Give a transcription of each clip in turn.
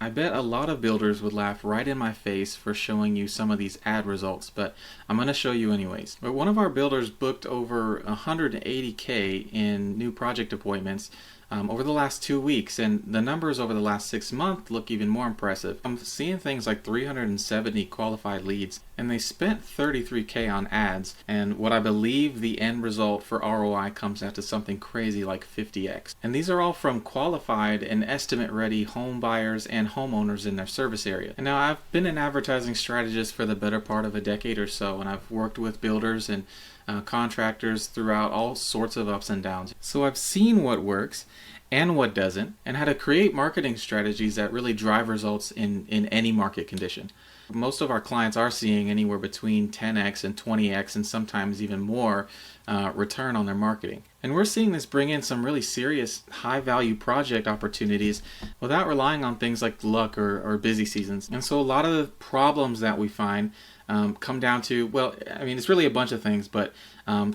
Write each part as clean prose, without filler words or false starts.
I bet a lot of builders would laugh right in my face for showing you some of these ad results, but I'm going to show you anyways. But one of our builders booked over 180K in new project appointments over the last 2 weeks, and the numbers over the last 6 months look even more impressive. I'm seeing things like 370 qualified leads, and they spent 33K on ads, and what I believe the end result for ROI comes out to something crazy like 50x. And these are all from qualified and estimate-ready home buyers and homeowners in their service area. And now I've been an advertising strategist for the better part of a decade or so, and I've worked with builders and contractors throughout all sorts of ups and downs. So I've seen what works and what doesn't, and how to create marketing strategies that really drive results in any market condition. Most of our clients are seeing anywhere between 10x and 20x and sometimes even more return on their marketing. And we're seeing this bring in some really serious high value project opportunities without relying on things like luck or busy seasons. And so a lot of the problems that we find come down to, well, I mean, it's really a bunch of things, but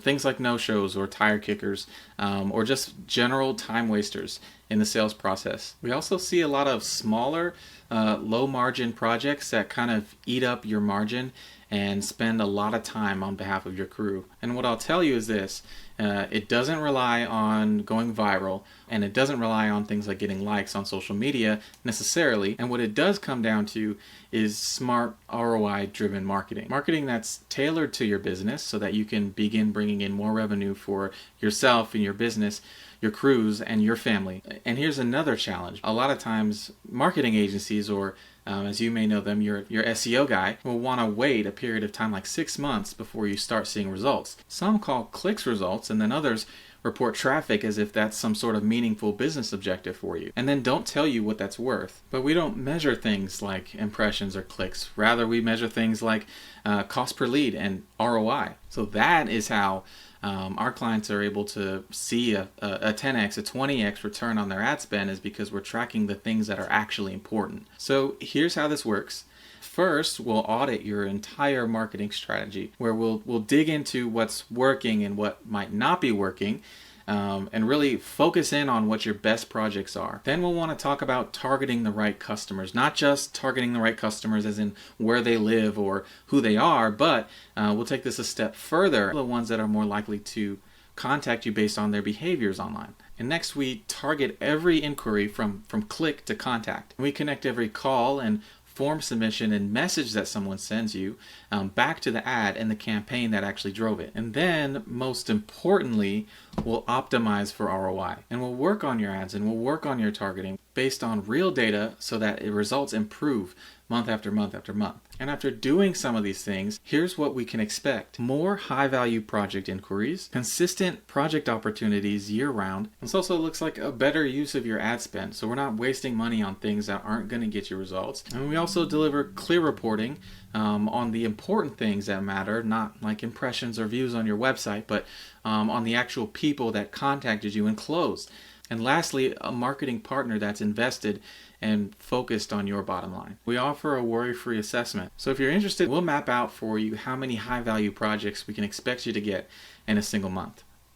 things like no-shows or tire kickers or just general time wasters in the sales process. We also see a lot of smaller, low margin projects that kind of eat up your margin and spend a lot of time on behalf of your crew. And what I'll tell you is this, it doesn't rely on going viral, and it doesn't rely on things like getting likes on social media necessarily. And what it does come down to is smart ROI-driven marketing. Marketing that's tailored to your business so that you can begin bringing in more revenue for yourself and your business, your crews, and your family. And here's another challenge. A lot of times marketing agencies, or as you may know them, your SEO guy, will want to wait a period of time like 6 months before you start seeing results. Some call clicks results, and then others report traffic as if that's some sort of meaningful business objective for you, and then don't tell you what that's worth. But we don't measure things like impressions or clicks. Rather, we measure things like cost per lead and ROI. So that is how our clients are able to see a 10x, a 20x return on their ad spend, is because we're tracking the things that are actually important. So here's how this works. First, we'll audit your entire marketing strategy, where we'll dig into what's working and what might not be working, and really focus in on what your best projects are. Then we'll want to talk about targeting the right customers, not just targeting the right customers as in where they live or who they are, but we'll take this a step further, the ones that are more likely to contact you based on their behaviors online. And next, we target every inquiry from click to contact. We connect every call and form submission and message that someone sends you back to the ad and the campaign that actually drove it. And then, most importantly, we'll optimize for ROI. And we'll work on your ads and we'll work on your targeting based on real data so that results improve month after month after month. And after doing some of these things, here's what we can expect. More high-value project inquiries, consistent project opportunities year-round. This also looks like a better use of your ad spend, so we're not wasting money on things that aren't going to get you results. And we also deliver clear reporting on the important things that matter, not like impressions or views on your website, but on the actual people that contacted you and closed. And lastly, a marketing partner that's invested and focused on your bottom line. We offer a worry-free assessment. So if you're interested, we'll map out for you how many high-value projects we can expect you to get in a single month.